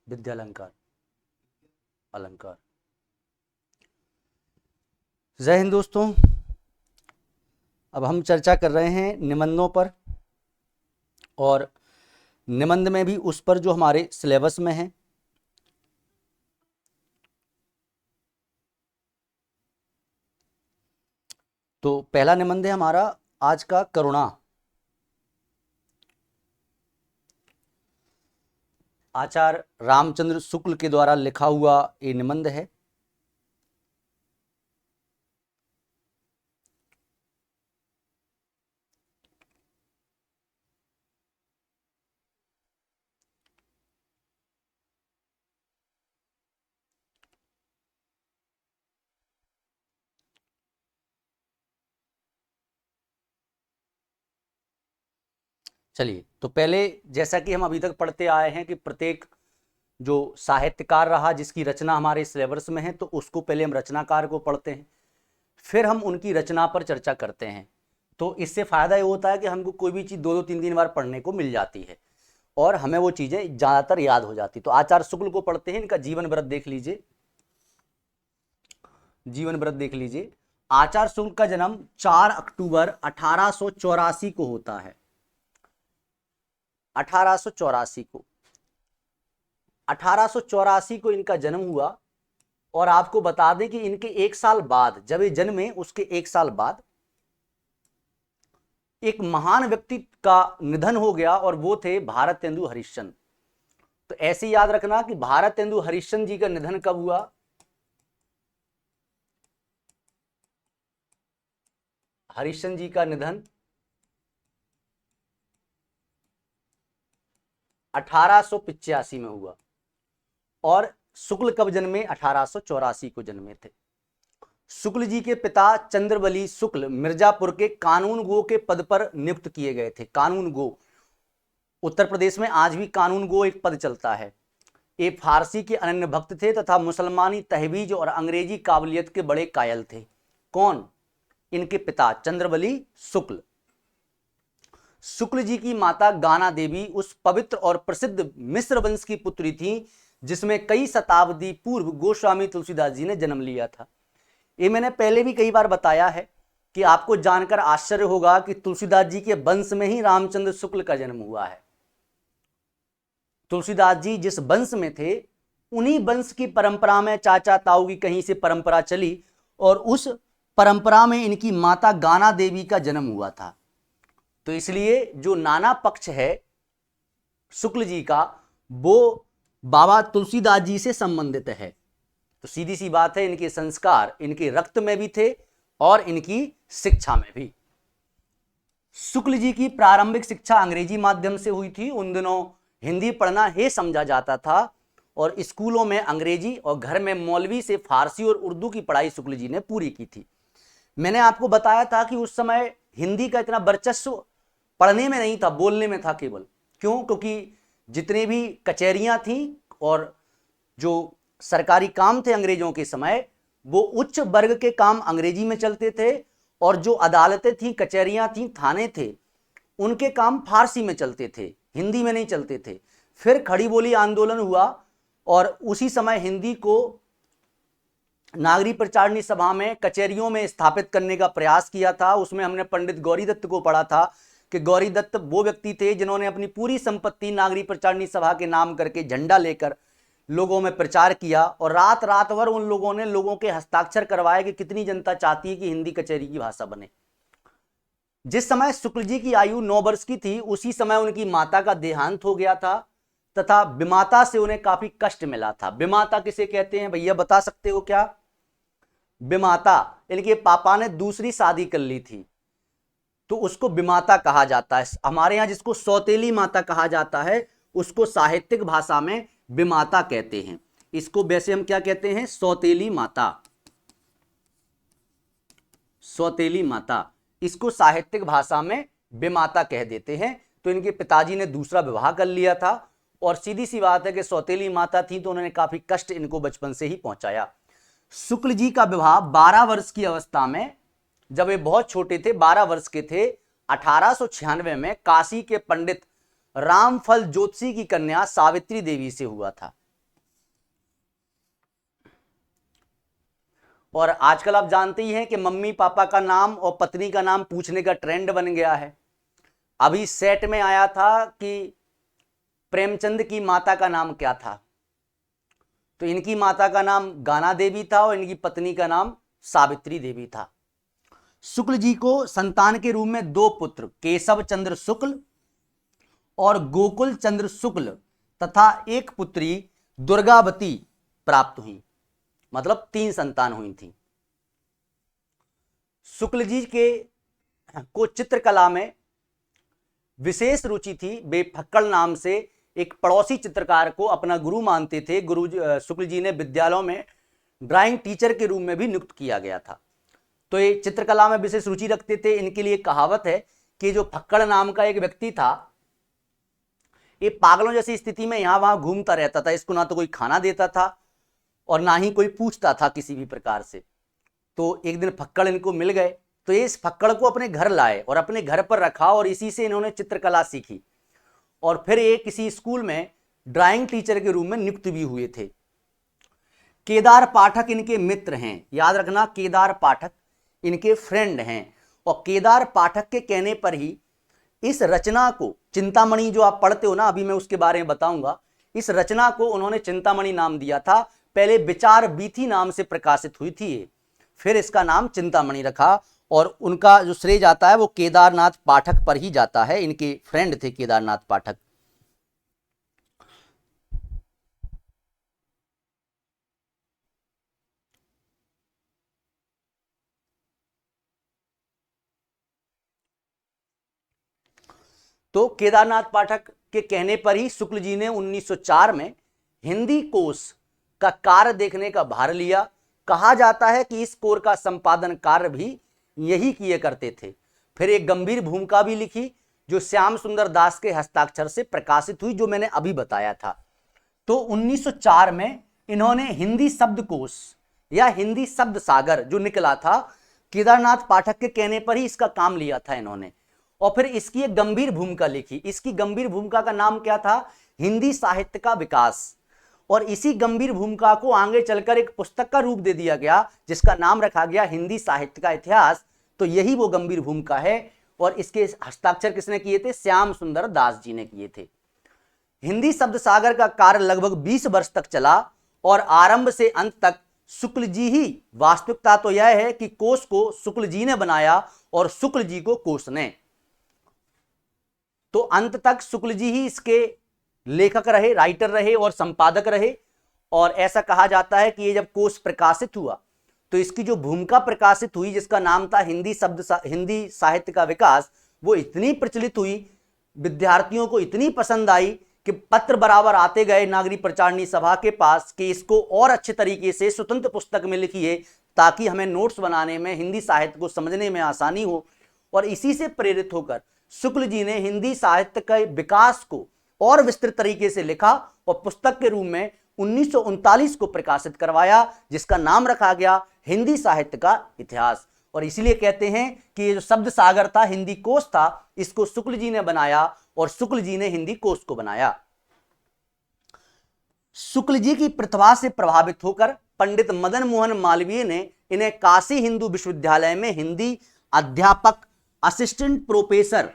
विद्यालंकार, अलंकार। जय हिंद दोस्तों, अब हम चर्चा कर रहे हैं निबंधों पर, और निबंध में भी उस पर जो हमारे सिलेबस में है। तो पहला निबंध है हमारा आज का करुणा। आचार्य रामचंद्र शुक्ल के द्वारा लिखा हुआ ये निबंध है। चलिए, तो पहले जैसा कि हम अभी तक पढ़ते आए हैं कि प्रत्येक जो साहित्यकार रहा जिसकी रचना हमारे सिलेबस में है, तो उसको पहले हम रचनाकार को पढ़ते हैं, फिर हम उनकी रचना पर चर्चा करते हैं। तो इससे फायदा ये होता है कि हमको कोई भी चीज़ 2-2 3 बार पढ़ने को मिल जाती है और हमें वो चीज़ें ज़्यादातर याद हो जाती। तो आचार्य शुक्ल को पढ़ते हैं, इनका जीवन व्रत देख लीजिए। जीवन व्रत देख लीजिए। आचार्य शुक्ल का जन्म 4 अक्टूबर 1884 को होता है। 1884 को 1884 को इनका जन्म हुआ। और आपको बता दें कि इनके 1 साल बाद, जब ये जन्मे उसके 1 साल बाद एक महान व्यक्ति का निधन हो गया, और वो थे भारतेंदु हरिश्चंद्र। तो ऐसे याद रखना कि भारतेंदु हरिश्चंद्र जी का निधन कब हुआ? हरिश्चंद्र जी का निधन 1885 में हुआ, और शुक्ल कब जन्मे? 1884 को जन्मे थे। शुक्ल जी के पिता चंद्रबली शुक्ल मिर्जापुर के कानून गो के पद पर नियुक्त किए गए थे। कानून गो, उत्तर प्रदेश में आज भी कानून गो एक पद चलता है। ये फारसी के अनन्य भक्त थे तथा मुसलमानी तहवीज और अंग्रेजी काबिलियत के बड़े कायल थे। कौन? इनके पिता चंद्रबली शुक्ल। शुक्ल जी की माता गाना देवी उस पवित्र और प्रसिद्ध मिश्र वंश की पुत्री थी जिसमें कई शताब्दी पूर्व गोस्वामी तुलसीदास जी ने जन्म लिया था। ये मैंने पहले भी कई बार बताया है कि आपको जानकर आश्चर्य होगा कि तुलसीदास जी के वंश में ही रामचंद्र शुक्ल का जन्म हुआ है। तुलसीदास जी जिस वंश में थे, उन्हीं वंश की परंपरा में चाचा ताऊ की कहीं से परंपरा चली, और उस परंपरा में इनकी माता गाना देवी का जन्म हुआ था। तो इसलिए जो नाना पक्ष है शुक्ल जी का, वो बाबा तुलसीदास जी से संबंधित है। तो सीधी सी बात है, इनके संस्कार इनके रक्त में भी थे और इनकी शिक्षा में भी। शुक्ल जी की प्रारंभिक शिक्षा अंग्रेजी माध्यम से हुई थी। उन दिनों हिंदी पढ़ना ही समझा जाता था, और स्कूलों में अंग्रेजी और घर में मौलवी से फारसी और उर्दू की पढ़ाई शुक्ल जी ने पूरी की थी। मैंने आपको बताया था कि उस समय हिंदी का इतना वर्चस्व पढ़ने में नहीं था, बोलने में था केवल। क्यों? क्योंकि जितने भी कचहरियां थीं और जो सरकारी काम थे अंग्रेजों के समय, वो उच्च वर्ग के काम अंग्रेजी में चलते थे, और जो अदालतें थीं, कचहरियां थीं, थाने थे, उनके काम फारसी में चलते थे, हिंदी में नहीं चलते थे। फिर खड़ी बोली आंदोलन हुआ, और उसी समय हिंदी को नागरिक प्रचारणी सभा में कचहरियों में स्थापित करने का प्रयास किया था। उसमें हमने पंडित गौरी दत्त को पढ़ा था कि गौरी दत्त वो व्यक्ति थे जिन्होंने अपनी पूरी संपत्ति नागरिक प्रचारणी सभा के नाम करके झंडा लेकर लोगों में प्रचार किया, और रात रात भर उन लोगों ने लोगों के हस्ताक्षर करवाए कि कितनी जनता चाहती है कि हिंदी कचहरी की भाषा बने। जिस समय शुक्ल जी की आयु 9 वर्ष की थी, उसी समय उनकी माता का देहांत हो गया था, तथा विमाता से उन्हें काफी कष्ट मिला था। विमाता किसे कहते हैं भैया, बता सकते हो क्या? विमाता, इनके पापा ने दूसरी शादी कर ली थी, तो उसको विमाता कहा जाता है। हमारे यहां जिसको सौतेली माता कहा जाता है, उसको साहित्यिक भाषा में विमाता कहते हैं। इसको वैसे हम क्या कहते हैं? सौतेली माता। सौतेली माता, इसको साहित्यिक भाषा में विमाता कह देते हैं। तो इनके पिताजी ने दूसरा विवाह कर लिया था, और सीधी सी बात है कि सौतेली माता थी तो उन्होंने काफी कष्ट इनको बचपन से ही पहुंचाया। शुक्ल जी का विवाह 12 वर्ष की अवस्था में, जब वे बहुत छोटे थे, 12 वर्ष के थे, 1896 में काशी के पंडित रामफल ज्योतिषी की कन्या सावित्री देवी से हुआ था। और आजकल आप जानते ही हैं कि मम्मी पापा का नाम और पत्नी का नाम पूछने का ट्रेंड बन गया है। अभी सेट में आया था कि प्रेमचंद की माता का नाम क्या था, तो इनकी माता का नाम गाना देवी था और इनकी पत्नी का नाम सावित्री देवी था। शुक्ल जी को संतान के रूप में 2 पुत्र केशव चंद्र शुक्ल और गोकुल चंद्र शुक्ल तथा एक पुत्री दुर्गावती प्राप्त हुई, मतलब 3 संतान हुई थी। शुक्ल जी के को चित्रकला में विशेष रुचि थी। वे फक्कड़ नाम से एक पड़ोसी चित्रकार को अपना गुरु मानते थे। शुक्ल जी ने विद्यालयों में ड्राइंग टीचर के रूप में भी नियुक्त किया गया था। तो ये चित्रकला में विशेष रुचि रखते थे। इनके लिए कहावत है कि जो फक्कड़ नाम का एक व्यक्ति था, ये पागलों जैसी स्थिति में यहां वहां घूमता रहता था। इसको ना तो कोई खाना देता था और ना ही कोई पूछता था किसी भी प्रकार से। तो एक दिन फक्कड़ इनको मिल गए, तो ये इस फक्कड़ को अपने घर लाए और अपने घर पर रखा और इसी से इन्होंने चित्रकला सीखी। और फिर ये किसी स्कूल में ड्राइंग टीचर के रूप में नियुक्त भी हुए थे। केदार पाठक इनके मित्र हैं, याद रखना, केदार पाठक इनके फ्रेंड हैं। और केदार पाठक के कहने पर ही इस रचना को, चिंतामणि जो आप पढ़ते हो ना, अभी मैं उसके बारे में बताऊंगा, इस रचना को उन्होंने चिंतामणि नाम दिया था। पहले विचार बीथी नाम से प्रकाशित हुई थी, फिर इसका नाम चिंतामणि रखा। और उनका जो श्रेय जाता है वो केदारनाथ पाठक पर ही जाता है। इनके फ्रेंड थे केदारनाथ पाठक। तो केदारनाथ पाठक के कहने पर ही शुक्ल जी ने 1904 में हिंदी कोश का कार्य देखने का भार लिया। कहा जाता है कि इस कोर का संपादन कार्य भी यही किए करते थे। फिर एक गंभीर भूमिका भी लिखी जो श्याम सुंदर दास के हस्ताक्षर से प्रकाशित हुई, जो मैंने अभी बताया था। तो 1904 में इन्होंने हिंदी शब्दकोश या हिंदी शब्द सागर जो निकला था, केदारनाथ पाठक के कहने पर ही इसका काम लिया था इन्होंने। और फिर इसकी एक गंभीर भूमिका लिखी। इसकी गंभीर भूमिका का नाम क्या था? हिंदी साहित्य का विकास। और इसी गंभीर भूमिका को आगे चलकर एक पुस्तक का रूप दे दिया गया जिसका नाम रखा गया हिंदी साहित्य का इतिहास। तो यही वो गंभीर भूमिका है। और इसके हस्ताक्षर किसने किए थे? श्याम सुंदर दास जी ने किए थे। हिंदी शब्द सागर का कार्य लगभग 20 वर्ष तक चला और आरंभ से अंत तक शुक्ल जी ही, वास्तविकता तो यह है कि कोश को शुक्ल जी ने बनाया और शुक्ल जी को कोश ने, तो अंत तक शुक्ल जी ही इसके लेखक रहे, राइटर रहे और संपादक रहे। और ऐसा कहा जाता है कि ये जब कोश प्रकाशित हुआ तो इसकी जो भूमिका प्रकाशित हुई जिसका नाम था हिंदी साहित्य का विकास, वो इतनी प्रचलित हुई, विद्यार्थियों को इतनी पसंद आई कि पत्र बराबर आते गए नागरिक प्रचारणी सभा के पास कि इसको और अच्छे तरीके से स्वतंत्र पुस्तक में लिखिए ताकि हमें नोट्स बनाने में, हिंदी साहित्य को समझने में आसानी हो। और इसी से प्रेरित होकर शुक्ल जी ने हिंदी साहित्य के विकास को और विस्तृत तरीके से लिखा और पुस्तक के रूप में 1939 को प्रकाशित करवाया जिसका नाम रखा गया हिंदी साहित्य का इतिहास। और इसीलिए कहते हैं कि ये जो शब्द सागर था, हिंदी कोश था, इसको शुक्ल जी ने बनाया और शुक्ल जी ने हिंदी कोश को बनाया। शुक्ल जी की प्रतिभा से प्रभावित होकर पंडित मदन मोहन मालवीय ने इन्हें काशी हिंदू विश्वविद्यालय में हिंदी अध्यापक असिस्टेंट प्रोफेसर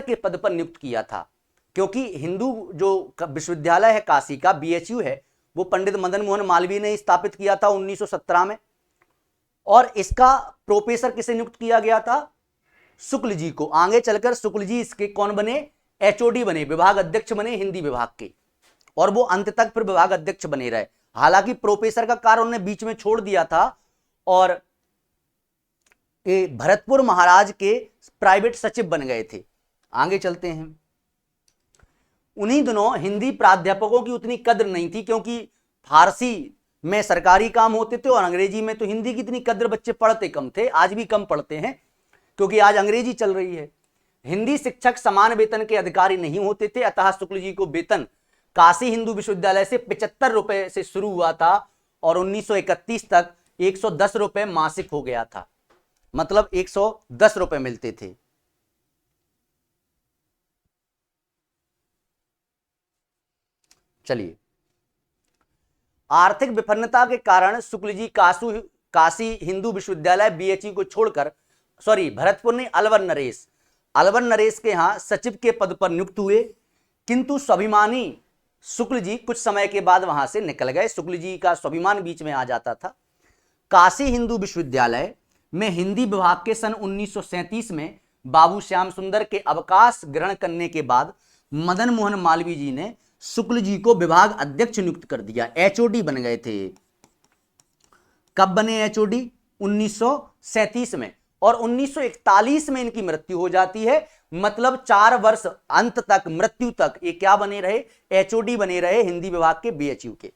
के पद पर नियुक्त किया था। क्योंकि हिंदू जो विश्वविद्यालय है काशी का, BHU है, वो पंडित मदन मोहन मालवीय ने स्थापित किया था 1917 में। और इसका प्रोफेसर किसे नियुक्त किया गया था? शुक्ल जी को। आगे चलकर शुक्ल जी इसके कौन बने? HOD बने, विभाग अध्यक्ष बने हिंदी विभाग के। और वो अंत तक फिर विभाग अध्यक्ष बने रहे। हालांकि प्रोफेसर का कार्य उन्होंने बीच में छोड़ दिया था और भरतपुर महाराज के प्राइवेट सचिव बन गए थे। आगे चलते हैं। उन्हीं दिनों हिंदी प्राध्यापकों की उतनी कद्र नहीं थी क्योंकि फारसी में सरकारी काम होते थे और अंग्रेजी में तो हिंदी की इतनी कद्र बच्चे पढ़ते कम थे। आज भी कम पढ़ते हैं क्योंकि आज अंग्रेजी चल रही है। हिंदी शिक्षक समान वेतन के अधिकारी नहीं होते थे, अतः शुक्ल जी को वेतन काशी हिंदू विश्वविद्यालय से 75 रुपए से शुरू हुआ था और 1931 तक 110 रुपए मासिक हो गया था, मतलब 110 रुपए मिलते थे। चलिए, आर्थिक विपन्नता के कारण शुक्ल जी काशी हिंदू विश्वविद्यालय बीएचयू को छोड़कर भरतपुर ने अलवर नरेश के यहां सचिव के पद पर नियुक्त हुए, किंतु स्वाभिमानी शुक्ल जी कुछ समय के बाद वहां से निकल गए। शुक्ल जी का स्वाभिमान बीच में आ जाता था। काशी हिंदू विश्वविद्यालय में हिंदी विभाग के सन 1937 में बाबू श्याम सुंदर के अवकाश ग्रहण करने के बाद मदन मोहन मालवीय जी ने शुक्ल जी को विभाग अध्यक्ष नियुक्त कर दिया। एचओडी बन गए थे। कब बने एचओडी? 1937 में। और 1941 में इनकी मृत्यु हो जाती है। मतलब 4 वर्ष अंत तक, मृत्यु तक ये क्या बने रहे? एचओडी बने रहे हिंदी विभाग के बीएचयू के।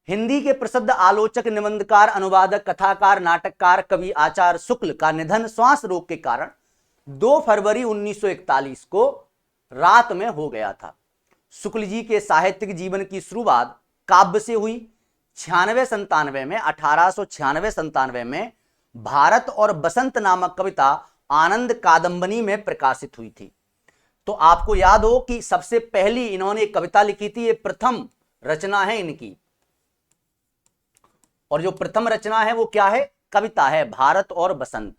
हिंदी के प्रसिद्ध आलोचक, निबंधकार, अनुवादक, कथाकार, नाटककार, कवि आचार्य शुक्ल का निधन श्वास रोग के कारण 2 फरवरी 1941 को रात में हो गया था। शुक्ल जी के साहित्यिक जीवन की शुरुआत काव्य से हुई। 1896 में भारत और बसंत नामक कविता आनंद कादंबनी में प्रकाशित हुई थी। तो आपको याद हो कि सबसे पहली इन्होंने कविता लिखी थी, ये प्रथम रचना है इनकी। और जो प्रथम रचना है वो क्या है? कविता है, भारत और बसंत।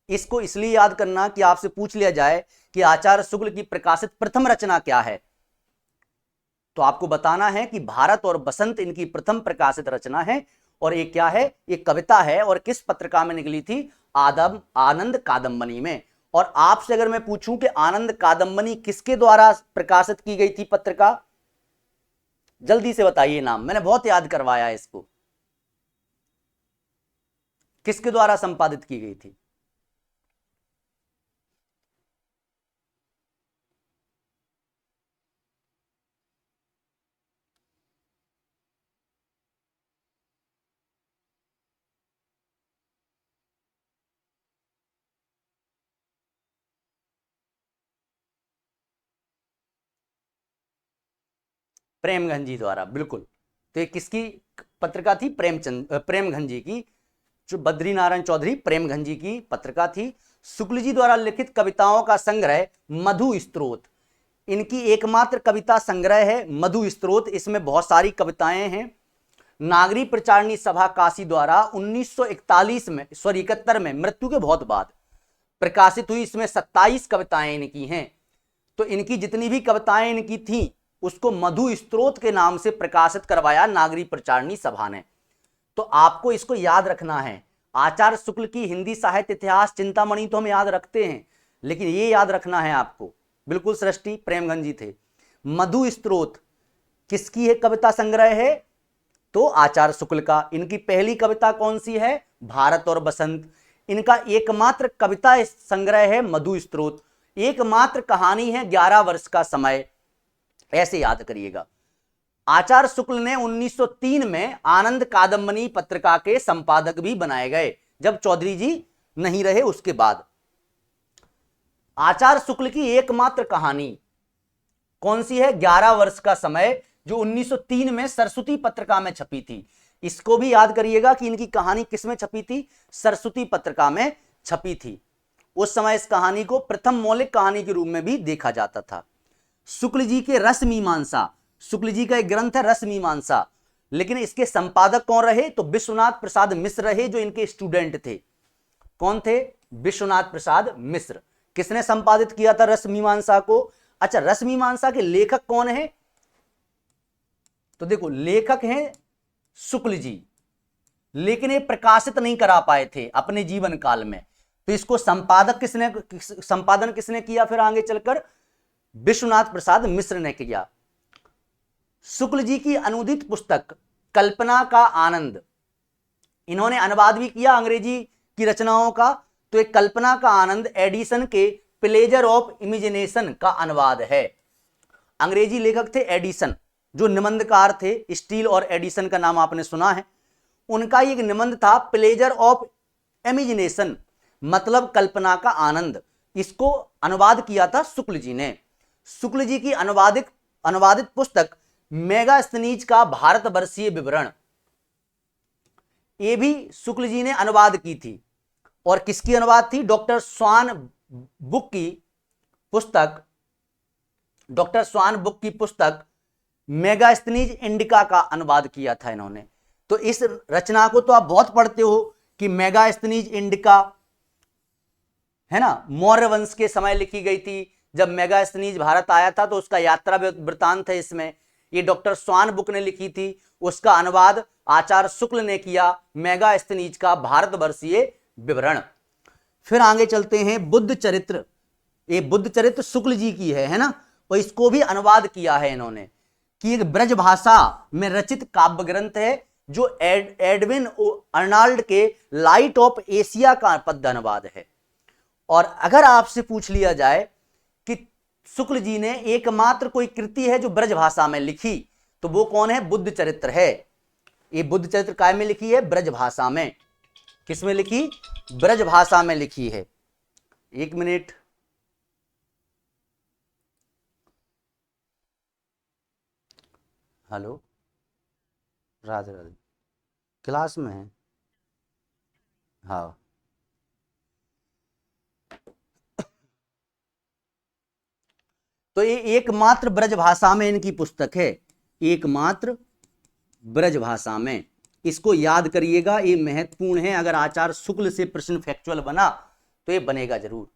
इसको इसलिए याद करना कि आपसे पूछ लिया जाए कि आचार्य शुक्ल की प्रकाशित प्रथम रचना क्या है, तो आपको बताना है कि भारत और बसंत इनकी प्रथम प्रकाशित रचना है। और ये क्या है? ये कविता है। और किस पत्रिका में निकली थी? आनंद कादंबनी में। और आपसे अगर मैं पूछूं कि आनंद कादंबनी किसके द्वारा प्रकाशित की गई थी पत्रिका, जल्दी से बताइए नाम। मैंने बहुत याद करवाया इसको। किसके द्वारा संपादित की गई थी? प्रेमघन जी द्वारा, बिल्कुल। तो ये किसकी पत्रिका थी? प्रेमघन जी की, जो बद्रीनारायण चौधरी प्रेमघन जी की पत्रिका थी। शुक्ल जी द्वारा लिखित कविताओं का संग्रह मधु स्त्रोत इनकी एकमात्र कविता संग्रह है। मधु स्त्रोत, इसमें बहुत सारी कविताएं हैं। नागरी प्रचारणी सभा काशी द्वारा 1941 में 71 में, मृत्यु के बहुत बाद प्रकाशित हुई। इसमें 27 कविताएं इनकी हैं। तो इनकी जितनी भी कविताएं इनकी थी उसको मधु स्त्रोत के नाम से प्रकाशित करवाया नागरी प्रचारणी सभा ने। तो आपको इसको याद रखना है। आचार्य शुक्ल की हिंदी साहित्य इतिहास चिंतामणि तो हम याद रखते हैं, लेकिन ये याद रखना है आपको, बिल्कुल सृष्टि प्रेमघन जी थे। मधु स्त्रोत किसकी है कविता संग्रह है? तो आचार्य शुक्ल का। इनकी पहली कविता कौन सी है? भारत और बसंत। इनका एकमात्र कविता संग्रह है मधु स्त्रोत। एकमात्र कहानी है 11 वर्ष का समय, ऐसे याद करिएगा। आचार्य शुक्ल ने 1903 में आनंद कादंबनी पत्रिका के संपादक भी बनाए गए, जब चौधरी जी नहीं रहे उसके बाद। आचार्य शुक्ल की एकमात्र कहानी कौन सी है? 11 वर्ष का समय, जो 1903 में सरस्वती पत्रिका में छपी थी। इसको भी याद करिएगा कि इनकी कहानी किसमें छपी थी? सरस्वती पत्रिका में छपी थी। उस समय इस कहानी को प्रथम मौलिक कहानी के रूप में भी देखा जाता था। शुक्ल जी के रस मीमांसा, शुक्ल जी का एक ग्रंथ है रस मीमांसा, लेकिन इसके संपादक कौन रहे? तो विश्वनाथ प्रसाद मिश्र रहे, जो इनके स्टूडेंट थे। कौन थे? विश्वनाथ प्रसाद मिश्र। किसने संपादित किया था रस मीमांसा को? अच्छा, रस मीमांसा के लेखक कौन है? तो देखो, लेखक हैं शुक्ल जी, लेकिन ये प्रकाशित नहीं करा पाए थे अपने जीवन काल में। तो इसको संपादन किसने किया? फिर आगे चलकर विश्वनाथ प्रसाद मिश्र ने किया। शुक्ल जी की अनुदित पुस्तक कल्पना का आनंद, इन्होंने अनुवाद भी किया अंग्रेजी की रचनाओं का। तो एक कल्पना का आनंद एडिसन के प्लेजर ऑफ इमेजिनेशन का अनुवाद है। अंग्रेजी लेखक थे एडिसन, जो निबंधकार थे। स्टील और एडिसन का नाम आपने सुना है। उनका एक निबंध था प्लेजर ऑफ इमेजिनेशन, मतलब कल्पना का आनंद। इसको अनुवाद किया था शुक्ल जी ने। शुक्ल जी की अनुवादित पुस्तक मेगास्थनीज का भारतवर्षीय विवरण, ये भी शुक्ल जी ने अनुवाद की थी। और किसकी अनुवाद थी? डॉक्टर स्वान बुक की पुस्तक मेगास्थनीज इंडिका का अनुवाद किया था इन्होंने। तो इस रचना को तो आप बहुत पढ़ते हो कि मेगास्थनीज इंडिका, है ना, मौर्य वंश के समय लिखी गई थी। जब मेगास्थनीज भारत आया था तो उसका यात्रा वृत्तांत है इसमें। ये डॉक्टर स्वान बुक ने लिखी थी, उसका अनुवाद आचार्य शुक्ल ने किया, मेगास्थनीज का भारतवर्षीय विवरण। फिर आगे चलते हैं, बुद्ध चरित्र। ये बुद्ध चरित्र शुक्ल जी की है ना, और इसको भी अनुवाद किया है इन्होंने, कि एक ब्रज भाषा में रचित काव्य ग्रंथ है, जो एडविन अर्नाल्ड के लाइट ऑफ एशिया का पद्य अनुवाद है। और अगर आपसे पूछ लिया जाए कि शुक्ल जी ने एकमात्र कोई कृति है जो ब्रज भाषा में लिखी, तो वो कौन है? बुद्ध चरित्र है। ये बुद्ध चरित्र काय में लिखी है? ब्रज भाषा में। किसमें लिखी? ब्रज भाषा में लिखी है। एक minute, hello, Radhe Radhe, class में है? हाँ, तो ये एकमात्र ब्रज भाषा में इनकी पुस्तक है, एकमात्र ब्रज भाषा में। इसको याद करिएगा, ये महत्वपूर्ण है। अगर आचार्य शुक्ल से प्रश्न फैक्चुअल बना तो ये बनेगा जरूर।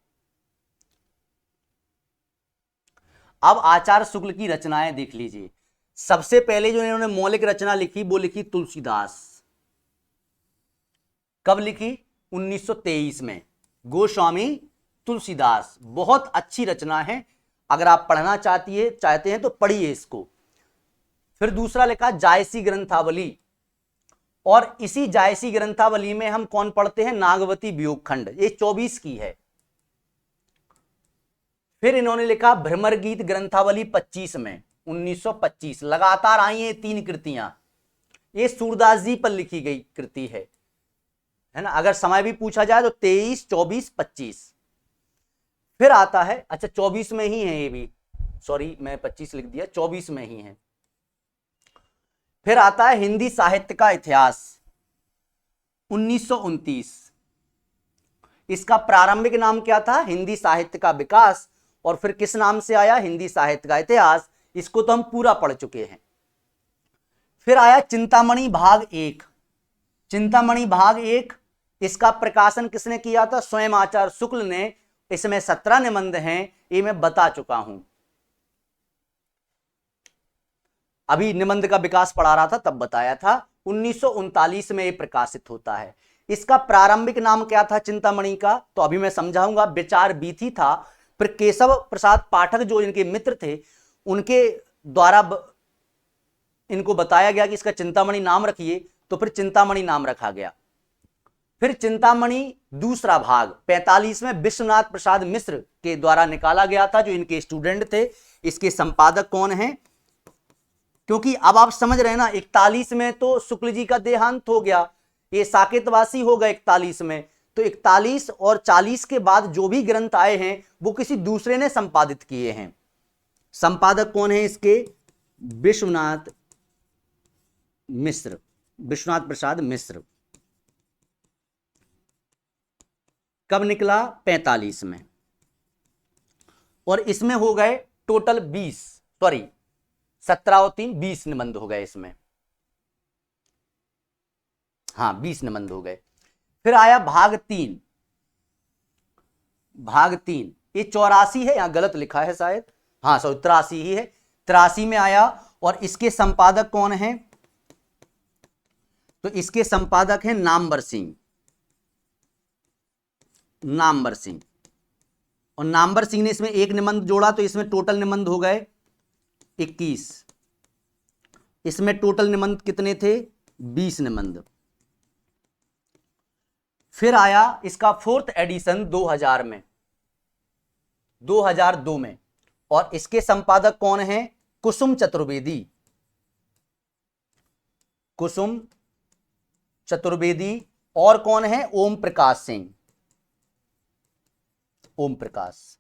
अब आचार्य शुक्ल की रचनाएं देख लीजिए। सबसे पहले जो इन्होंने मौलिक रचना लिखी वो लिखी तुलसीदास। कब लिखी? 1923 में। गोस्वामी तुलसीदास, बहुत अच्छी रचना है। अगर आप पढ़ना चाहते हैं तो पढ़िए इसको। फिर दूसरा लिखा जायसी ग्रंथावली, और इसी जायसी ग्रंथावली में हम कौन पढ़ते हैं? नागवती वियोग खंड, ये 24 की है। फिर इन्होंने लिखा भ्रमर गीत ग्रंथावली 25 में, 1925। लगातार आई हैं 3 कृतियां। ये सूरदास जी पर लिखी गई कृति है ना। अगर समय भी पूछा जाए तो 23, 24, 25। फिर आता है, अच्छा 24 में ही है ये भी, सॉरी मैं 25 लिख दिया, 24 में ही है। फिर आता है हिंदी साहित्य का इतिहास, 1929। इसका प्रारंभिक नाम क्या था? हिंदी साहित्य का विकास। और फिर किस नाम से आया? हिंदी साहित्य का इतिहास। इसको तो हम पूरा पढ़ चुके हैं। फिर आया चिंतामणि भाग 1। चिंतामणि भाग 1, इसका प्रकाशन किसने किया था? स्वयं आचार्य शुक्ल ने। इसमें 17 निबंध हैं, ये मैं बता चुका हूं। अभी निबंध का विकास पढ़ा रहा था तब बताया था। 1939 में ये प्रकाशित होता है। इसका प्रारंभिक नाम क्या था चिंतामणि का? तो अभी मैं समझाऊंगा। विचार बीथी था, फिर केशव प्रसाद पाठक जो इनके मित्र थे, उनके द्वारा इनको बताया गया कि इसका चिंतामणि नाम रखिए, तो फिर चिंतामणि नाम रखा गया। फिर चिंतामणि दूसरा भाग 45 में विश्वनाथ प्रसाद मिश्र के द्वारा निकाला गया था, जो इनके स्टूडेंट थे। इसके संपादक कौन है? क्योंकि अब आप समझ रहे हैं ना, 41 में तो शुक्ल जी का देहांत हो गया, ये साकेतवासी हो गए 41 में। तो 41 और 40 के बाद जो भी ग्रंथ आए हैं वो किसी दूसरे ने संपादित किए हैं। संपादक कौन है इसके? विश्वनाथ मिश्र, विश्वनाथ प्रसाद मिश्र। कब निकला? 45 में। और इसमें हो गए टोटल 17 और 3 20 निबंध हो गए इसमें। हाँ 20 निबंध हो गए। फिर आया भाग 3। भाग 3 ये 84 है, यहां गलत लिखा है शायद, हाँ 83 ही है। 83 में आया। और इसके संपादक कौन है? तो इसके संपादक हैं नामवर सिंह। नामवर सिंह, और नामवर सिंह ने इसमें एक निबंध जोड़ा, तो इसमें टोटल निबंध हो गए 21। इसमें टोटल निबंध कितने थे? 20 निबंध। फिर आया इसका 4th एडिशन 2000 में, 2002 में। और इसके संपादक कौन है? कुसुम चतुर्वेदी। कुसुम चतुर्वेदी। और कौन है? ओम प्रकाश सिंह। ओम प्रकाश।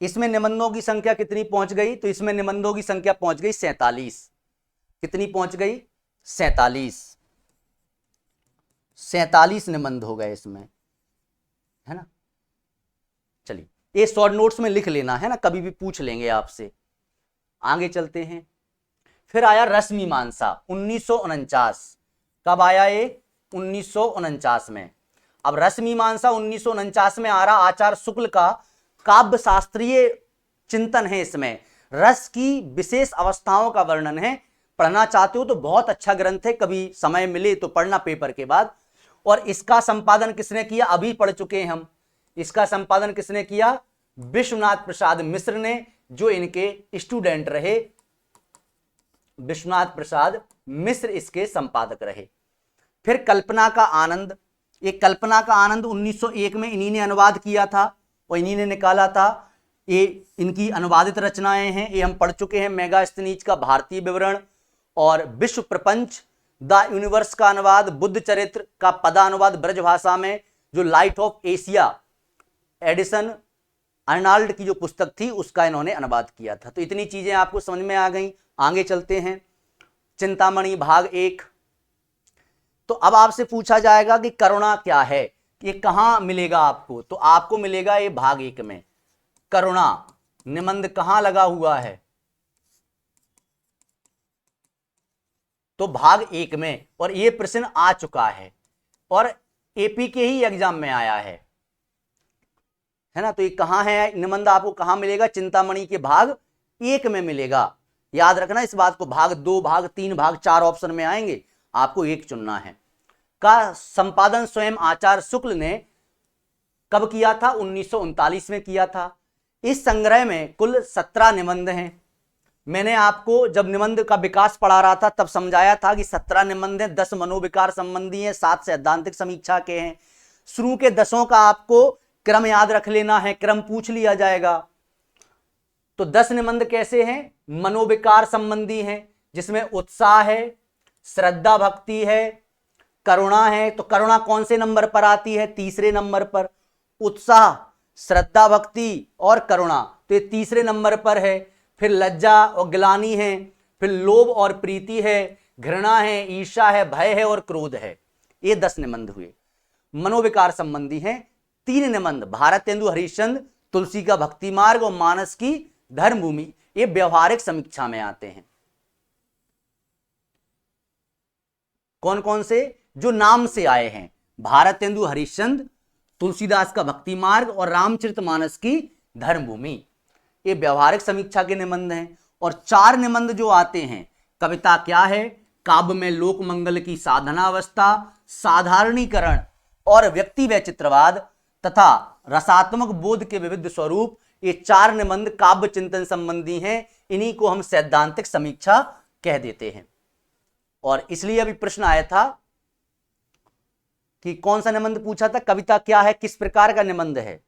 इसमें निबंधों की संख्या कितनी पहुंच गई? तो इसमें निबंधों की संख्या पहुंच गई 47। कितनी पहुंच गई? 47। 47 निबंध हो गए इसमें, है ना। चलिए ये शॉर्ट नोट्स में लिख लेना, है ना, कभी भी पूछ लेंगे आपसे। आगे चलते हैं। फिर आया रसमीमांसा 1949। कब आया ये? 1949 में। अब रसमीमांसा 1949 में आ रहा। आचार्य शुक्ल का काव्य शास्त्रीय चिंतन है, इसमें रस की विशेष अवस्थाओं का वर्णन है। पढ़ना चाहते हो तो बहुत अच्छा ग्रंथ है, कभी समय मिले तो पढ़ना पेपर के बाद। और इसका संपादन किसने किया? अभी पढ़ चुके हैं हम। इसका संपादन किसने किया? विश्वनाथ प्रसाद मिश्र ने, जो इनके स्टूडेंट रहे। विश्वनाथ प्रसाद मिश्र इसके संपादक रहे। फिर कल्पना का आनंद। ये कल्पना का आनंद 1901 में इन्हीं ने अनुवाद किया था और इन्हीं ने निकाला था। ये इनकी अनुवादित रचनाएं हैं, ये हम पढ़ चुके हैं। मेगास्थनीज का भारतीय विवरण और विश्व प्रपंच द यूनिवर्स का अनुवाद, बुद्ध चरित्र का पदानुवाद ब्रज भाषा में, जो light of Asia Edison Arnold की जो पुस्तक थी उसका इन्होंने अनुवाद किया था। तो इतनी चीजें आपको समझ में आ गई। आगे चलते हैं। चिंतामणि भाग 1। तो अब आपसे पूछा जाएगा कि करुणा क्या है, ये कहां मिलेगा आपको? तो आपको मिलेगा ये भाग 1 में। करुणा निबंध कहां लगा हुआ है? तो भाग 1 में। और ये प्रश्न आ चुका है और एपी के ही एग्जाम में आया है ना। तो ये कहां है निबंध? आपको कहां मिलेगा? चिंतामणि के भाग 1 में मिलेगा। याद रखना इस बात को। भाग 2, भाग 3, भाग 4 ऑप्शन में आएंगे, आपको एक चुनना है। का संपादन स्वयं आचार्य शुक्ल ने कब किया था? 1939 में किया था। इस संग्रह में कुल 17 निबंध हैं। मैंने आपको जब निबंध का विकास पढ़ा रहा था तब समझाया था कि 17 निबंध हैं, 10 मनोविकार संबंधी हैं, 7 सैद्धांतिक समीक्षा के हैं। शुरू के 10 का आपको क्रम याद रख लेना है, क्रम पूछ लिया जाएगा। तो 10 निबंध कैसे हैं? मनोविकार संबंधी हैं, जिसमें उत्साह है, श्रद्धा भक्ति है, करुणा है। तो करुणा कौन से नंबर पर आती है? तीसरे नंबर पर। उत्साह, श्रद्धा भक्ति और करुणा तो ये तीसरे नंबर पर है। फिर लज्जा और ग्लानि है, फिर लोभ और प्रीति है, घृणा है, ईर्ष्या है, भय है और क्रोध है। ये 10 निबंध हुए। मनोविकार संबंधी हैं 3 निबंध, भारतेंदु हरिश्चंद्र, तुलसी का भक्ति मार्ग और मानस की धर्मभूमि। ये व्यवहारिक समीक्षा में आते हैं। कौन कौन से? जो नाम से आए हैं, भारतेंदु हरिश्चंद्र, तुलसीदास का भक्ति मार्ग और रामचरितमानस की धर्मभूमि। ये व्यवहारिक समीक्षा के निबंध हैं। और 4 निबंध जो आते हैं, कविता क्या है, काव्य में लोक मंगल की साधना अवस्था, साधारणीकरण और व्यक्ति वैचित्रवाद तथा रसात्मक बोध के विविध स्वरूप, ये 4 निबंध काव्य चिंतन संबंधी हैं। इन्हीं को हम सैद्धांतिक समीक्षा कह देते हैं। और इसलिए अभी प्रश्न आया था कि कौन सा निबंध पूछा था? कविता क्या है किस प्रकार का निबंध है?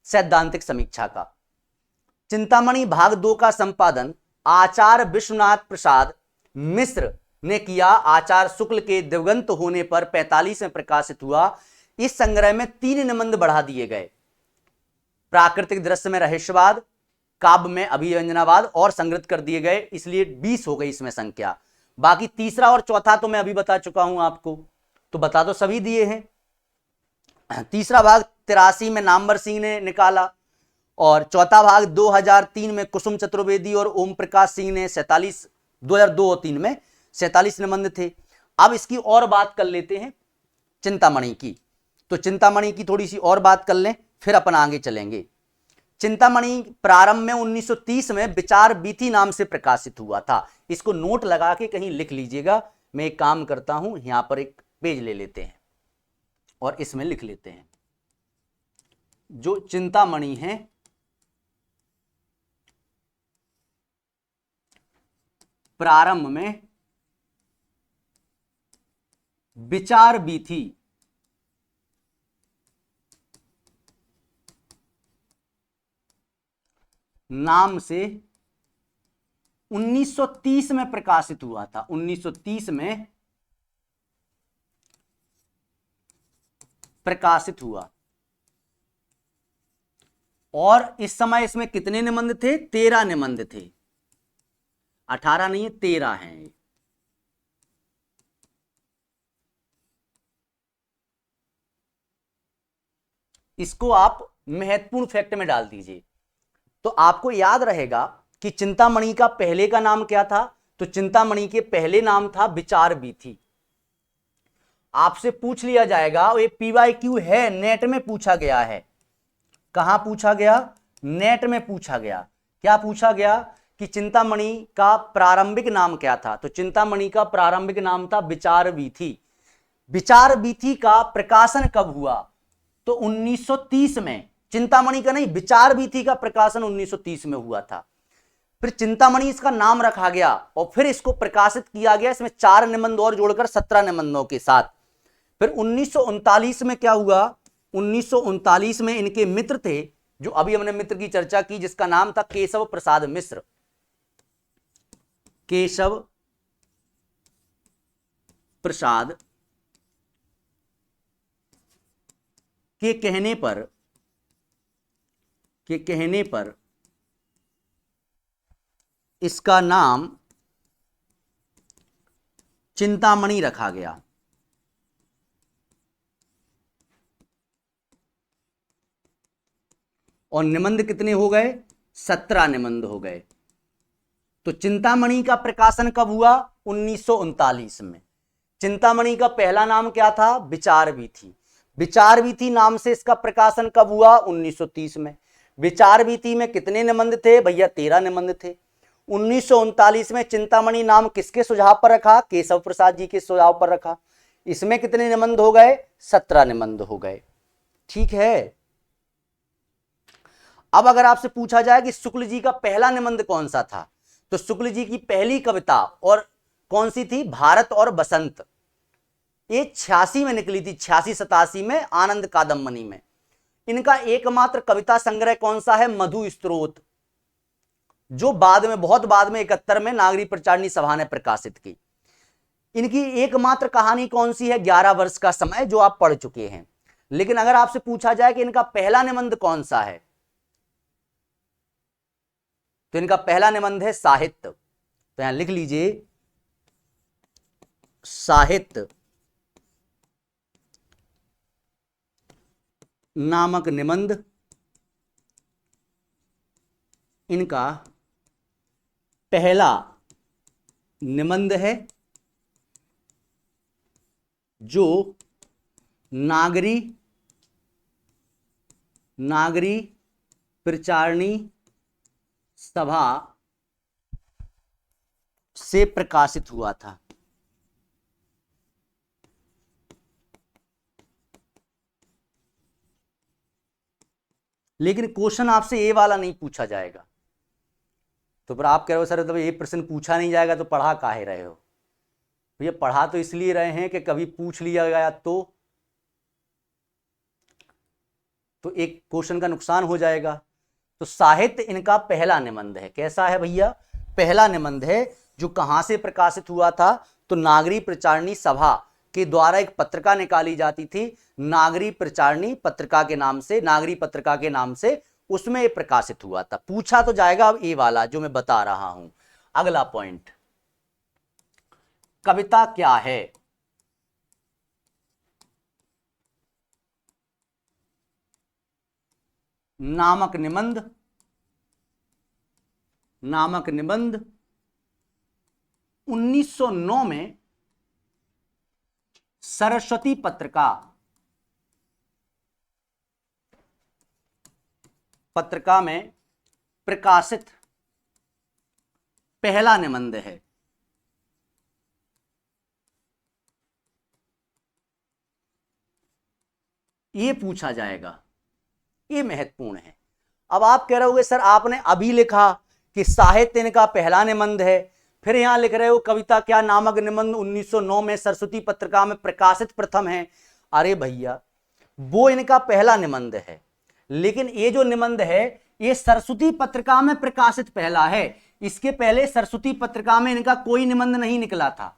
सैद्धांतिक समीक्षा का। चिंतामणि भाग 2 का संपादन आचार्य विश्वनाथ प्रसाद मिश्र ने किया। आचार्य शुक्ल के दिवंगत होने पर 45 में प्रकाशित हुआ। इस संग्रह में 3 निबंध बढ़ा दिए गए। प्राकृतिक दृश्य में रहस्यवाद, काव्य में अभिव्यंजनावाद और संग्रहित कर दिए गए, इसलिए 20 हो गई इसमें संख्या। बाकी तीसरा और चौथा तो मैं अभी बता चुका हूं आपको, तो बता तो सभी दिए हैं। तीसरा भाग 83 में नामवर सिंह ने निकाला और चौथा भाग 2003 में कुसुम चतुर्वेदी और ओम प्रकाश सिंह ने 47, 2002 और 3 में 47 निबंध थे। अब इसकी और बात कर लेते हैं चिंतामणि की। तो चिंतामणि की थोड़ी सी और बात कर लें, फिर अपन आगे चलेंगे। चिंतामणि प्रारंभ में 1930 में विचार बीथी नाम से प्रकाशित हुआ था। इसको नोट लगा के कहीं लिख लीजिएगा। मैं एक काम करता हूं, यहां पर एक पेज ले लेते हैं और इसमें लिख लेते हैं। जो चिंतामणि है प्रारंभ में विचार बीथी नाम से 1930 में प्रकाशित हुआ था। 1930 में प्रकाशित हुआ और इस समय इसमें कितने निबंध थे? 13 निबंध थे। 18 नहीं है, 13 हैं। इसको आप महत्वपूर्ण फैक्ट में डाल दीजिए तो आपको याद रहेगा कि चिंतामणि का पहले का नाम क्या था? तो चिंतामणि के पहले नाम था विचार वीथी। आपसे पूछ लिया जाएगा, ये PYQ है, नेट में पूछा गया है। कहां पूछा गया? नेट में पूछा गया। क्या पूछा गया कि चिंतामणि का प्रारंभिक नाम क्या था? तो चिंतामणि का प्रारंभिक नाम था विचार वीथी। विचार वीथी का प्रकाशन कब हुआ? तो 1930 में। चिंतामणि का नहीं, विचार वीथी का प्रकाशन 1930 में हुआ था। फिर चिंतामणि इसका नाम रखा गया और फिर इसको प्रकाशित किया गया, इसमें 4 निबंध और जोड़कर 17 निबंधों के साथ। फिर 1939 में क्या हुआ? 1939 में इनके मित्र थे, जो अभी हमने मित्र की चर्चा की, जिसका नाम था केशव प्रसाद मिश्र। केशव प्रसाद के कहने पर इसका नाम चिंतामणि रखा गया। और निबंध कितने हो गए? 17 निबंध हो गए। तो चिंतामणि का प्रकाशन कब हुआ? 1939 में। चिंतामणि का पहला नाम क्या था? विचार वीथी। विचार वीथी नाम से इसका प्रकाशन कब हुआ? 1930 में। विचार वीथी में कितने निबंध थे भैया? 13 निबंध थे। 1939 में चिंतामणि नाम किसके सुझाव पर रखा? केशव प्रसाद जी के सुझाव पर रखा। इसमें कितने निबंध हो गए? 17 निबंध हो गए। ठीक है। अब अगर आपसे पूछा जाए कि शुक्ल जी का पहला निबंध कौन सा था, तो शुक्ल जी की पहली कविता और कौन सी थी? भारत और बसंत। ये 86 में निकली थी, 86-87 में, आनंद कादम्बनी में। इनका एकमात्र कविता संग्रह कौन सा है? मधु स्त्रोत, जो बाद में, बहुत बाद में 71 में नागरी प्रचारणी सभा ने प्रकाशित की। इनकी एकमात्र कहानी कौन सी है? 11 वर्ष का समय, जो आप पढ़ चुके हैं। लेकिन अगर आपसे पूछा जाए कि इनका पहला निबंध कौन सा है, तो इनका पहला निबंध है साहित्य। तो यहां लिख लीजिए साहित्य नामक निबंध इनका पहला निबंध है, जो नागरी प्रचारणी सभा से प्रकाशित हुआ था। लेकिन क्वेश्चन आपसे ये वाला नहीं पूछा जाएगा। तो फिर आप कह रहे हो सर, तो ये प्रश्न पूछा नहीं जाएगा तो पढ़ा काहे रहे हो? भैया पढ़ा तो इसलिए रहे हैं कि कभी पूछ लिया गया तो एक क्वेश्चन का नुकसान हो जाएगा। तो साहित्य इनका पहला निबंध है। कैसा है भैया? पहला निबंध है, जो कहां से प्रकाशित हुआ था? तो नागरी प्रचारणी सभा के द्वारा एक पत्रिका निकाली जाती थी, नागरी प्रचारणी पत्रिका के नाम से, नागरी पत्रिका के नाम से, उसमें प्रकाशित हुआ था। पूछा तो जाएगा अब ये वाला जो मैं बता रहा हूं। अगला पॉइंट, कविता क्या है? नामक निबंध 1909 में सरस्वती पत्रिका में प्रकाशित पहला निबंध है। ये पूछा जाएगा, ये महत्वपूर्ण है। अब आप कह रहे होगे सर आपने अभी लिखा कि साहित्य इनका पहला निबंध है, फिर यहां लिख रहे हो कविता क्या नामक निबंध 1909 में सरस्वती पत्रिका में प्रकाशित प्रथम है। अरे भैया वो इनका पहला निबंध है, लेकिन ये जो निबंध है ये सरस्वती पत्रिका में प्रकाशित पहला है। इसके पहले सरस्वती पत्रिका में इनका कोई निबंध नहीं निकला था,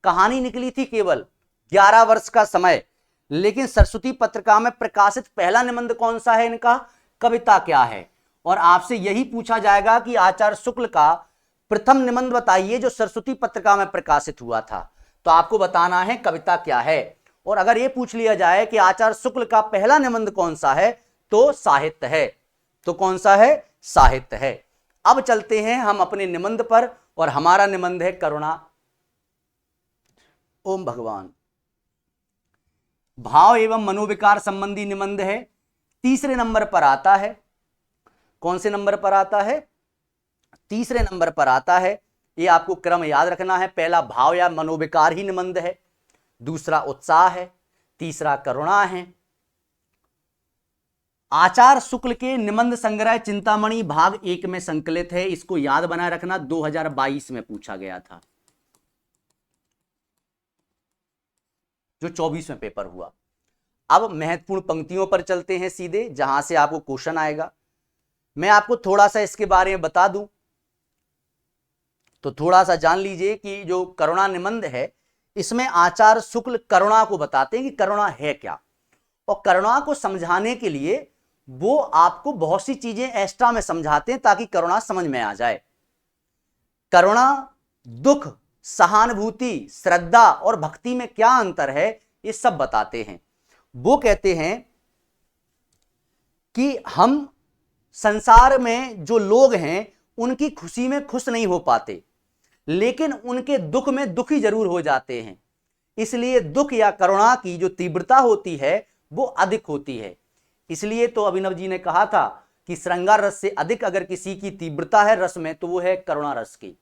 कहानी निकली थी केवल 11 वर्ष का समय। लेकिन सरस्वती पत्रिका में प्रकाशित पहला निबंध कौन सा है इनका? कविता क्या है। और आपसे यही पूछा जाएगा कि आचार्य शुक्ल का प्रथम निबंध बताइए जो सरस्वती पत्रिका में प्रकाशित हुआ था, तो आपको बताना है कविता क्या है। और अगर यह पूछ लिया जाए कि आचार्य शुक्ल का पहला निबंध कौन सा है, तो साहित्य है। तो कौन सा है? साहित्य है। अब चलते हैं हम अपने निबंध पर और हमारा निबंध है करुणा। ओम भगवान। भाव एवं मनोविकार संबंधी निबंध है, तीसरे नंबर पर आता है। कौन से नंबर पर आता है? तीसरे नंबर पर आता है। ये आपको क्रम याद रखना है। पहला भाव या मनोविकार ही निबंध है, दूसरा उत्साह है, तीसरा करुणा है। आचार्य शुक्ल के निबंध संग्रह चिंतामणि भाग 1 में संकलित है। इसको याद बनाए रखना, 2022 में पूछा गया था, जो 24 में पेपर हुआ। अब महत्वपूर्ण पंक्तियों पर चलते हैं सीधे, जहां से आपको क्वेश्चन आएगा। मैं आपको थोड़ा सा इसके बारे में बता दूं तो थोड़ा सा जान लीजिए कि जो करुणा निबंध है, इसमें आचार्य शुक्ल करुणा को बताते हैं कि करुणा है क्या, और करुणा को समझाने के लिए वो आपको बहुत सी चीजें एक्स्ट्रा में समझाते हैं ताकि करुणा समझ में आ जाए। करुणा, दुख, सहानुभूति, श्रद्धा और भक्ति में क्या अंतर है, ये सब बताते हैं। वो कहते हैं कि हम संसार में जो लोग हैं उनकी खुशी में खुश नहीं हो पाते, लेकिन उनके दुख में दुखी जरूर हो जाते हैं। इसलिए दुख या करुणा की जो तीव्रता होती है वो अधिक होती है। इसलिए तो अभिनव जी ने कहा था कि श्रृंगार रस से अधिक अगर किसी की तीव्रता है रस में तो वो है करुणा रस की।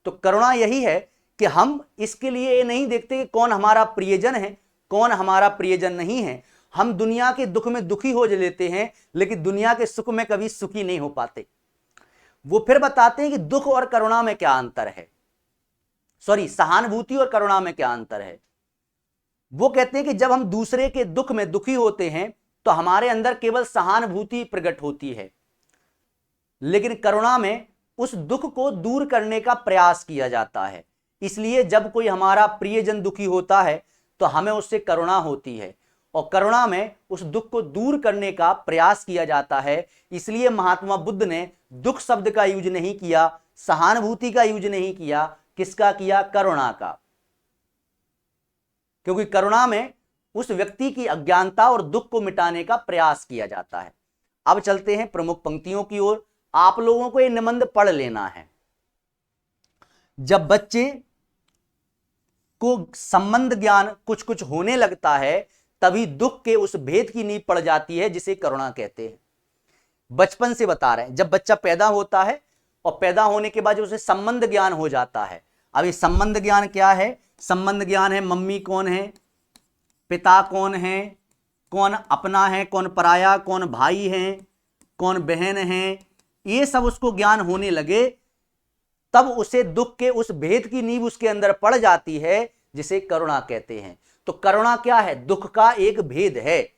तो करुणा यही है कि हम इसके लिए ये नहीं देखते कि कौन हमारा प्रियजन है, कौन हमारा प्रियजन नहीं है। हम दुनिया के दुख में दुखी हो लेते हैं, लेकिन दुनिया के सुख में कभी सुखी नहीं हो पाते। वो फिर बताते हैं कि दुख और करुणा में क्या अंतर है, सहानुभूति और करुणा में क्या अंतर है। वो कहते हैं कि जब हम दूसरे के दुख में दुखी होते हैं तो हमारे अंदर केवल सहानुभूति प्रकट होती है, लेकिन करुणा में उस दुख को दूर करने का प्रयास किया जाता है। इसलिए जब कोई हमारा प्रियजन दुखी होता है तो हमें उससे करुणा होती है, और करुणा में उस दुख को दूर करने का प्रयास किया जाता है। इसलिए महात्मा बुद्ध ने दुख शब्द का यूज नहीं किया, सहानुभूति का यूज नहीं किया, किसका किया? करुणा का। क्योंकि करुणा में उस व्यक्ति की अज्ञानता और दुख को मिटाने का प्रयास किया जाता है। अब चलते हैं प्रमुख पंक्तियों की ओर। आप लोगों को ये निबंध पढ़ लेना है। जब बच्चे को संबंध ज्ञान कुछ कुछ होने लगता है तभी दुख के उस भेद की नींव पड़ जाती है जिसे करुणा कहते हैं। बचपन से बता रहे हैं, जब बच्चा पैदा होता है और पैदा होने के बाद उसे संबंध ज्ञान हो जाता है। अब ये संबंध ज्ञान क्या है? संबंध ज्ञान है मम्मी कौन है, पिता कौन है, कौन अपना है, कौन पराया, कौन भाई है, कौन बहन है। ये सब उसको ज्ञान होने लगे तब उसे दुख के उस भेद की नींव उसके अंदर पड़ जाती है जिसे करुणा कहते हैं। तो करुणा क्या है? दुख का एक भेद है,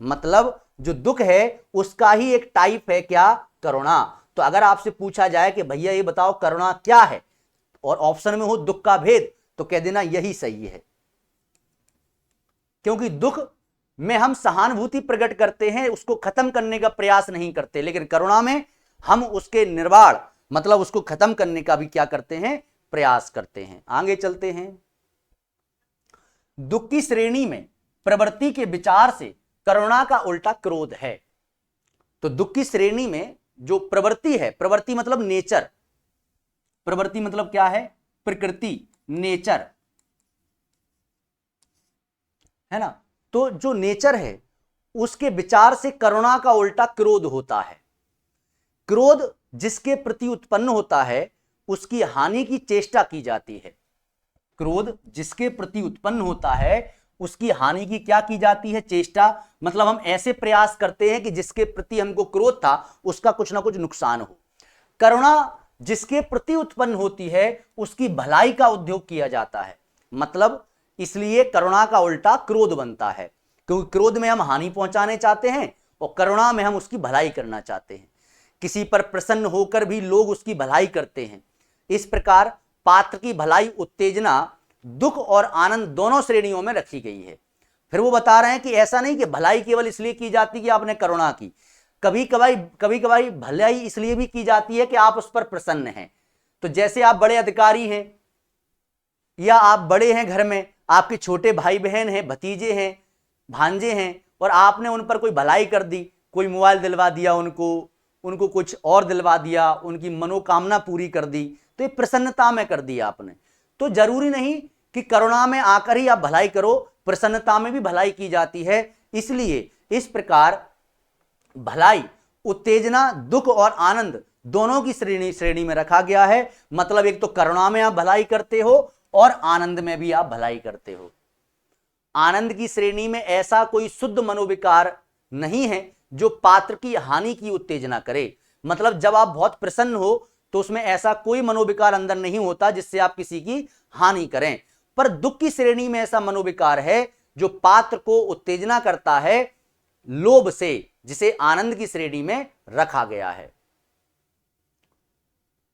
मतलब जो दुख है उसका ही एक टाइप है क्या? करुणा। तो अगर आपसे पूछा जाए कि भैया ये बताओ करुणा क्या है, और ऑप्शन में हो दुख का भेद, तो कह देना यही सही है। क्योंकि दुख में हम सहानुभूति प्रकट करते हैं, उसको खत्म करने का प्रयास नहीं करते, लेकिन करुणा में हम उसके निर्वाण मतलब उसको खत्म करने का भी क्या करते हैं? प्रयास करते हैं। आगे चलते हैं। दुख की श्रेणी में प्रवृत्ति के विचार से करुणा का उल्टा क्रोध है। तो दुख की श्रेणी में जो प्रवृत्ति है, प्रवृत्ति मतलब नेचर, प्रवृत्ति मतलब क्या है? प्रकृति, नेचर है ना। तो जो नेचर है उसके विचार से करुणा का उल्टा क्रोध होता है। क्रोध जिसके प्रति उत्पन्न होता है उसकी हानि की चेष्टा की जाती है। क्रोध जिसके प्रति उत्पन्न होता है उसकी हानि की क्या की जाती है? चेष्टा। मतलब हम ऐसे प्रयास करते हैं कि जिसके प्रति हमको क्रोध था उसका कुछ ना कुछ नुकसान हो। करुणा जिसके प्रति उत्पन्न होती है उसकी भलाई का उद्योग किया जाता है। मतलब इसलिए करुणा का उल्टा क्रोध बनता है, क्योंकि क्रोध में हम हानि पहुंचाने चाहते हैं और करुणा में हम उसकी भलाई करना चाहते हैं। किसी पर प्रसन्न होकर भी लोग उसकी भलाई करते हैं। इस प्रकार पात्र की भलाई उत्तेजना दुख और आनंद दोनों श्रेणियों में रखी गई है। फिर वो बता रहे हैं कि ऐसा नहीं कि भलाई केवल इसलिए की जाती कि आपने करुणा की, कभी कभाई भलाई इसलिए भी की जाती है कि आप उस पर प्रसन्न हैं। तो जैसे आप बड़े अधिकारी हैं या आप बड़े हैं, घर में आपके छोटे भाई बहन हैं, भतीजे हैं, भांजे हैं, और आपने उन पर कोई भलाई कर दी, कोई मोबाइल दिलवा दिया उनको कुछ और दिलवा दिया, उनकी मनोकामना पूरी कर दी, तो ये प्रसन्नता में कर दिया आपने। तो जरूरी नहीं कि करुणा में आकर ही आप भलाई करो, प्रसन्नता में भी भलाई की जाती है। इसलिए इस प्रकार भलाई, उत्तेजना, दुख और आनंद दोनों की श्रेणी में रखा गया है। मतलब एक तो करुणा में आप भलाई करते हो और आनंद में भी आप भलाई करते हो। आनंद की श्रेणी में ऐसा कोई शुद्ध मनोविकार नहीं है जो पात्र की हानि की उत्तेजना करे। मतलब जब आप बहुत प्रसन्न हो तो उसमें ऐसा कोई मनोविकार अंदर नहीं होता जिससे आप किसी की हानि करें। पर दुख की श्रेणी में ऐसा मनोविकार है जो पात्र को उत्तेजना करता है लोभ से, जिसे आनंद की श्रेणी में रखा गया है।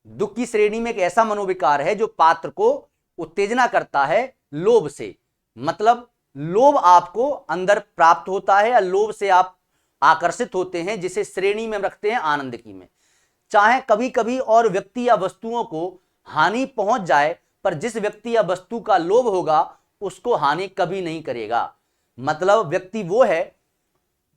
दुख की श्रेणी में एक ऐसा मनोविकार है जो पात्र को उत्तेजना करता है लोभ से। मतलब लोभ आपको अंदर प्राप्त होता है या लोभ से आप आकर्षित होते हैं, जिसे श्रेणी में रखते हैं आनंद की में। चाहे कभी कभी और व्यक्ति या वस्तुओं को हानि पहुंच जाए, पर जिस व्यक्ति या वस्तु का लोभ होगा उसको हानि कभी नहीं करेगा। मतलब व्यक्ति वो है,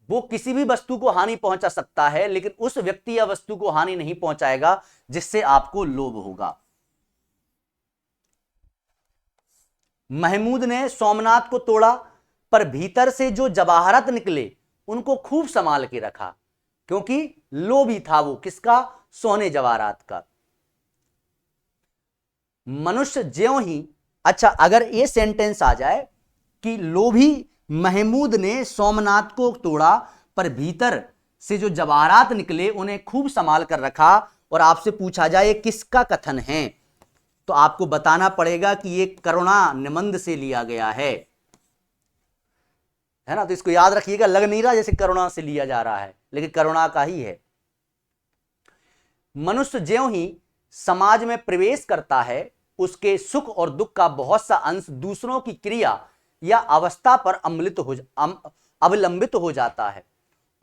वो किसी भी वस्तु को हानि पहुंचा सकता है, लेकिन उस व्यक्ति या वस्तु को हानि नहीं पहुंचाएगा जिससे आपको लोभ होगा। महमूद ने सोमनाथ को तोड़ा, पर भीतर से जो जवाहरात निकले उनको खूब संभाल के रखा, क्योंकि लोभी था वो। किसका? सोने जवाहरात का। मनुष्य ज्यों ही, अच्छा अगर ये सेंटेंस आ जाए कि लोभी महमूद ने सोमनाथ को तोड़ा पर भीतर से जो जवाहरात निकले उन्हें खूब संभाल कर रखा, और आपसे पूछा जाए किसका कथन है, तो आपको बताना पड़ेगा कि ये करुणा निबंध से लिया गया है ना। तो इसको याद रखिएगा, लग नहीं रहा जैसे करुणा से लिया जा रहा है, लेकिन करुणा का ही है। मनुष्य ज्यों ही समाज में प्रवेश करता है, उसके सुख और दुख का बहुत सा अंश दूसरों की क्रिया या अवस्था पर अवलंबित हो जाता है,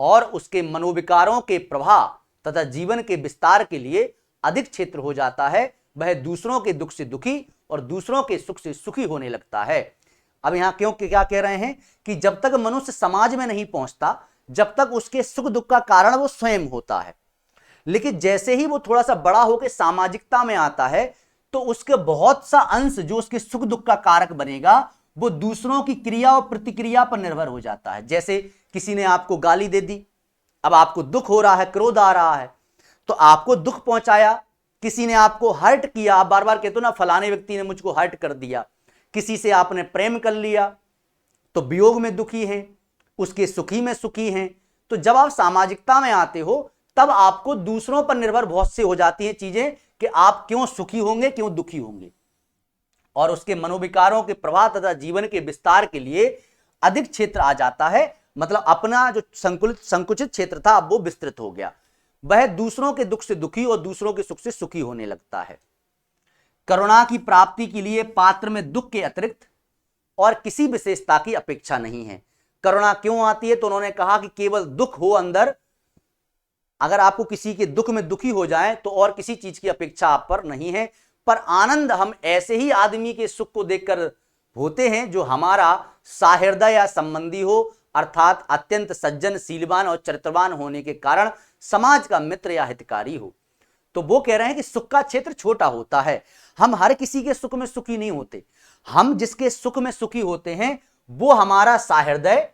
और उसके मनोविकारों के प्रभाव तथा जीवन के विस्तार के लिए अधिक क्षेत्र हो जाता है। वह दूसरों के दुख से दुखी और दूसरों के सुख से सुखी होने लगता है। अब यहां क्यों क्या कह रहे हैं कि जब तक मनुष्य समाज में नहीं पहुंचता, जब तक उसके सुख दुख का कारण वो स्वयं होता है, लेकिन जैसे ही वो थोड़ा सा बड़ा होकर सामाजिकता में आता है, तो उसके बहुत सा अंश जो उसके सुख दुख का कारक बनेगा वो दूसरों की क्रिया और प्रतिक्रिया पर निर्भर हो जाता है। जैसे किसी ने आपको गाली दे दी, अब आपको दुख हो रहा है, क्रोध आ रहा है, तो आपको दुख पहुंचाया। किसी ने आपको हर्ट किया, आप बार बार कहते हो ना फलाने व्यक्ति ने मुझको हर्ट कर दिया। किसी से आपने प्रेम कर लिया तो वियोग में दुखी हैं, उसके सुखी में सुखी हैं। तो जब आप सामाजिकता में आते हो तब आपको दूसरों पर निर्भर बहुत से हो जाती हैं चीजें कि आप क्यों सुखी होंगे, क्यों दुखी होंगे, और उसके मनोविकारों के प्रभाव तथा जीवन के विस्तार के लिए अधिक क्षेत्र आ जाता है। मतलब अपना जो संकुचित क्षेत्र था अब वो विस्तृत हो गया। वह दूसरों के दुख से दुखी और दूसरों के सुख से सुखी होने लगता है। करुणा की प्राप्ति के लिए पात्र में दुख के अतिरिक्त और किसी विशेषता की अपेक्षा नहीं है। करुणा क्यों आती है? तो उन्होंने कहा कि केवल दुख हो अंदर, अगर आपको किसी के दुख में दुखी हो जाए तो और किसी चीज की अपेक्षा आप पर नहीं है। पर आनंद हम ऐसे ही आदमी के सुख को देखकर होते हैं जो हमारा सहृदय या संबंधी हो, अर्थात अत्यंत सज्जन, शीलवान और चरित्रवान होने के कारण समाज का मित्र या हितकारी हो। तो वो कह रहे हैं कि सुख का क्षेत्र छोटा होता है, हम हर किसी के सुख में सुखी नहीं होते। हम जिसके सुख में सुखी होते हैं वो हमारा सहृदय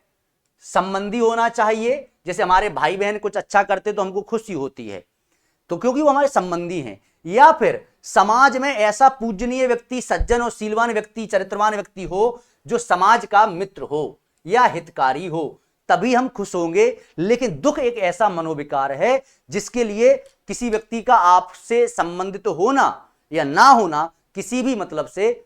संबंधी होना चाहिए। जैसे हमारे भाई बहन कुछ अच्छा करते तो हमको खुशी होती है, तो क्योंकि वो हमारे संबंधी हैं। या फिर समाज में ऐसा पूजनीय व्यक्ति, सज्जन और शीलवान व्यक्ति, चरित्रवान व्यक्ति हो जो समाज का मित्र हो या हितकारी हो, तभी हम खुश होंगे। लेकिन दुख एक ऐसा मनोविकार है जिसके लिए किसी व्यक्ति का आपसे संबंधित होना या ना होना किसी भी मतलब से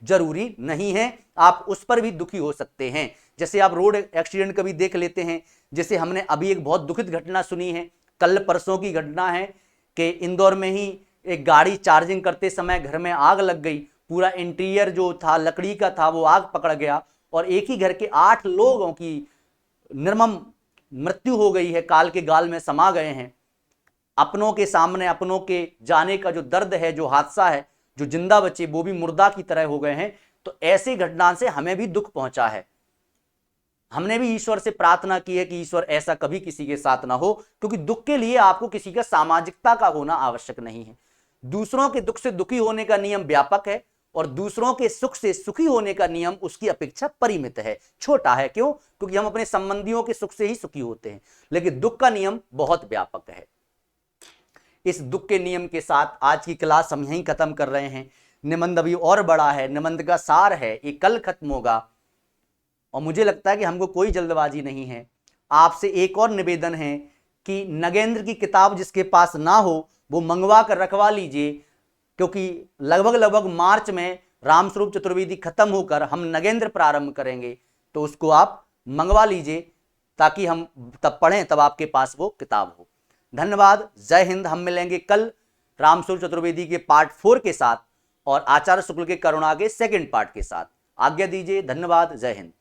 जरूरी नहीं है। आप उस पर भी दुखी हो सकते हैं। जैसे आप रोड एक्सीडेंट कभी देख लेते हैं, जैसे हमने अभी एक बहुत दुखद घटना सुनी है, कल परसों की घटना है कि इंदौर में ही एक गाड़ी चार्जिंग करते समय घर में आग लग गई। पूरा इंटीरियर जो था लकड़ी का था वो आग पकड़ गया और एक ही घर के 8 लोगों की निर्मम मृत्यु हो गई है, काल के गाल में समा गए हैं। अपनों के सामने अपनों के जाने का जो दर्द है, जो हादसा है, जो जिंदा बचे वो भी मुर्दा की तरह हो गए हैं। तो ऐसी घटना से हमें भी दुख पहुंचा है। हमने भी ईश्वर से प्रार्थना की है कि ईश्वर ऐसा कभी किसी के साथ ना हो, क्योंकि दुख के लिए आपको किसी का सामाजिकता का होना आवश्यक नहीं है। दूसरों के दुख से दुखी होने का नियम व्यापक है और दूसरों के सुख से सुखी होने का नियम उसकी अपेक्षा परिमित है, छोटा है। क्यों? क्योंकि हम अपने संबंधियों के सुख से ही सुखी होते हैं, लेकिन दुख का नियम बहुत व्यापक है। इस दुख के नियम के साथ आज की क्लास हम यहीं खत्म कर रहे हैं। निबंध अभी और बड़ा है, निबंध का सार है, ये कल खत्म होगा और मुझे लगता है कि हमको कोई जल्दबाजी नहीं है। आपसे एक और निवेदन है कि नगेंद्र की किताब जिसके पास ना हो वो मंगवा कर रखवा लीजिए, क्योंकि लगभग मार्च में रामस्वरूप चतुर्वेदी खत्म होकर हम नगेंद्र प्रारंभ करेंगे, तो उसको आप मंगवा लीजिए ताकि हम तब पढ़ें, तब आपके पास वो किताब हो। धन्यवाद, जय हिंद। हम मिलेंगे कल रामस्वरूप चतुर्वेदी के पार्ट 4 के साथ और आचार्य शुक्ल के करुणा के सेकंड पार्ट के साथ। आज्ञा दीजिए, धन्यवाद, जय हिंद।